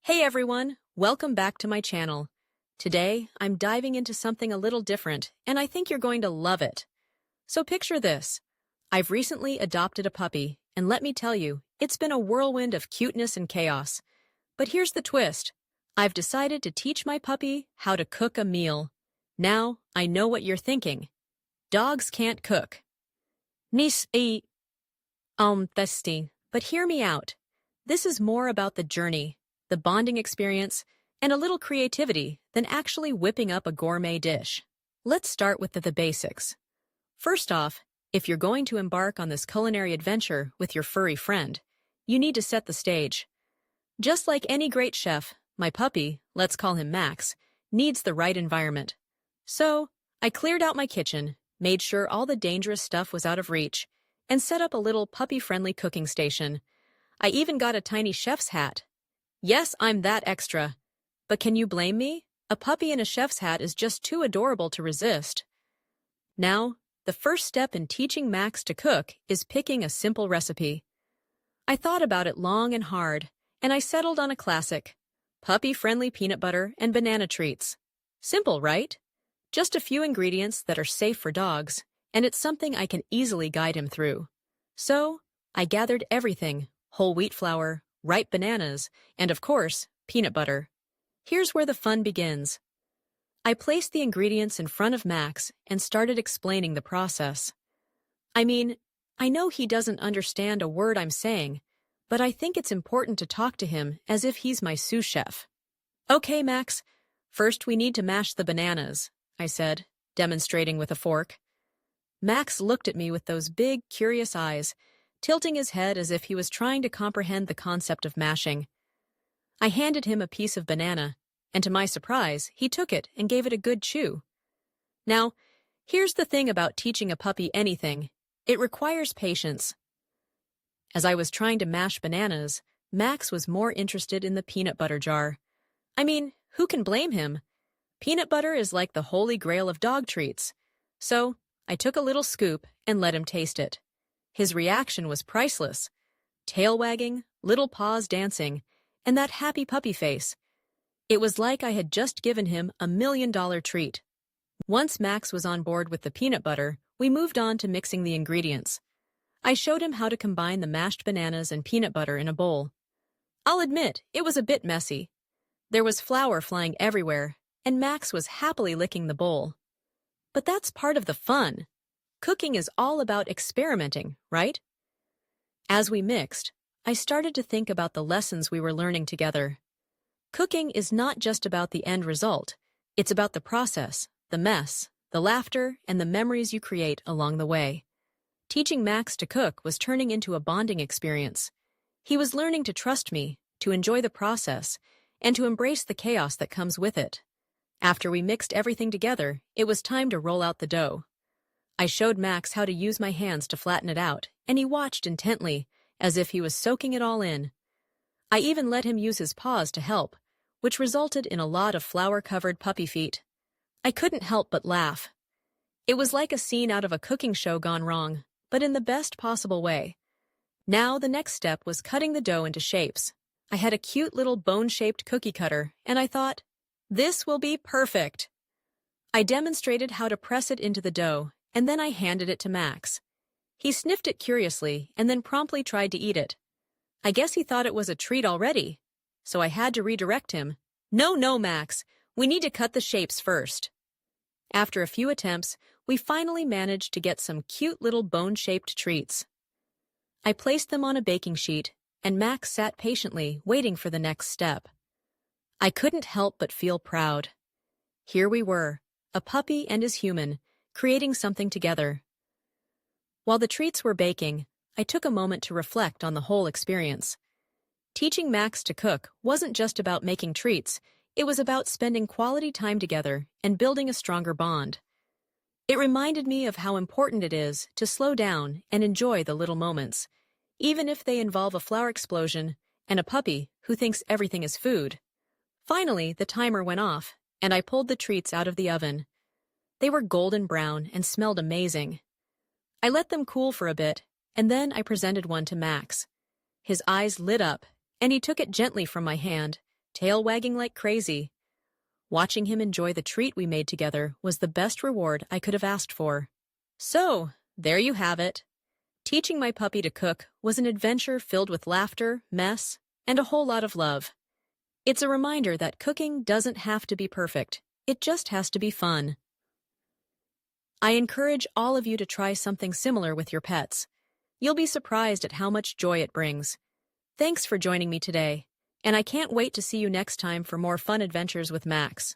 Hey everyone, welcome back to my channel. Today, I'm diving into something a little different, and I think you're going to love it. So picture this. I've recently adopted a puppy, and let me tell you, it's been a whirlwind of cuteness and chaos. But here's the twist. I've decided to teach my puppy how to cook a meal. Now, I know what you're thinking. Dogs can't cook. Nis e thirsty. But hear me out. This is more about the journey, the bonding experience, and a little creativity than actually whipping up a gourmet dish. Let's start with the basics. First off, if you're going to embark on this culinary adventure with your furry friend, you need to set the stage. Just like any great chef, my puppy, let's call him Max, needs the right environment. So, I cleared out my kitchen, made sure all the dangerous stuff was out of reach, and set up a little puppy-friendly cooking station. I even got a tiny chef's hat. Yes, I'm that extra. But can you blame me? A puppy in a chef's hat is just too adorable to resist. Now, the first step in teaching Max to cook is picking a simple recipe. I thought about it long and hard, and I settled on a classic: puppy-friendly peanut butter and banana treats. Simple, right? Just a few ingredients that are safe for dogs, and it's something I can easily guide him through. So, I gathered everything: whole wheat flour, ripe bananas, and of course, peanut butter. Here's where the fun begins. I placed the ingredients in front of Max and started explaining the process. I mean, I know he doesn't understand a word I'm saying, but I think it's important to talk to him as if he's my sous chef. Okay, Max, first we need to mash the bananas, I said, demonstrating with a fork. Max looked at me with those big, curious eyes, tilting his head as if he was trying to comprehend the concept of mashing. I handed him a piece of banana, and to my surprise, he took it and gave it a good chew. Now, here's the thing about teaching a puppy anything. It requires patience. As I was trying to mash bananas, Max was more interested in the peanut butter jar. I mean, who can blame him? Peanut butter is like the holy grail of dog treats. So, I took a little scoop and let him taste it. His reaction was priceless. Tail wagging, little paws dancing, and that happy puppy face. It was like I had just given him $1 million treat. Once Max was on board with the peanut butter, we moved on to mixing the ingredients. I showed him how to combine the mashed bananas and peanut butter in a bowl. I'll admit, it was a bit messy. There was flour flying everywhere, and Max was happily licking the bowl. But that's part of the fun. Cooking is all about experimenting, right? As we mixed, I started to think about the lessons we were learning together. Cooking is not just about the end result. It's about the process, the mess, the laughter, and the memories you create along the way. Teaching Max to cook was turning into a bonding experience. He was learning to trust me, to enjoy the process, and to embrace the chaos that comes with it. After we mixed everything together, it was time to roll out the dough. I showed Max how to use my hands to flatten it out, and he watched intently, as if he was soaking it all in. I even let him use his paws to help, which resulted in a lot of flour-covered puppy feet. I couldn't help but laugh. It was like a scene out of a cooking show gone wrong, but in the best possible way. Now the next step was cutting the dough into shapes. I had a cute little bone-shaped cookie cutter, and I thought, this will be perfect. I demonstrated how to press it into the dough, and then I handed it to Max. He sniffed it curiously and then promptly tried to eat it. I guess he thought it was a treat already, so I had to redirect him. No, Max, we need to cut the shapes first. After a few attempts, we finally managed to get some cute little bone-shaped treats. I placed them on a baking sheet, and Max sat patiently, waiting for the next step. I couldn't help but feel proud. Here we were, a puppy and his human, creating something together. While the treats were baking, I took a moment to reflect on the whole experience. Teaching Max to cook wasn't just about making treats, it was about spending quality time together and building a stronger bond. It reminded me of how important it is to slow down and enjoy the little moments, even if they involve a flour explosion and a puppy who thinks everything is food. Finally, the timer went off, and I pulled the treats out of the oven. They were golden brown and smelled amazing. I let them cool for a bit, and then I presented one to Max. His eyes lit up, and he took it gently from my hand, tail wagging like crazy. Watching him enjoy the treat we made together was the best reward I could have asked for. So, there you have it. Teaching my puppy to cook was an adventure filled with laughter, mess, and a whole lot of love. It's a reminder that cooking doesn't have to be perfect. It just has to be fun. I encourage all of you to try something similar with your pets. You'll be surprised at how much joy it brings. Thanks for joining me today, and I can't wait to see you next time for more fun adventures with Max.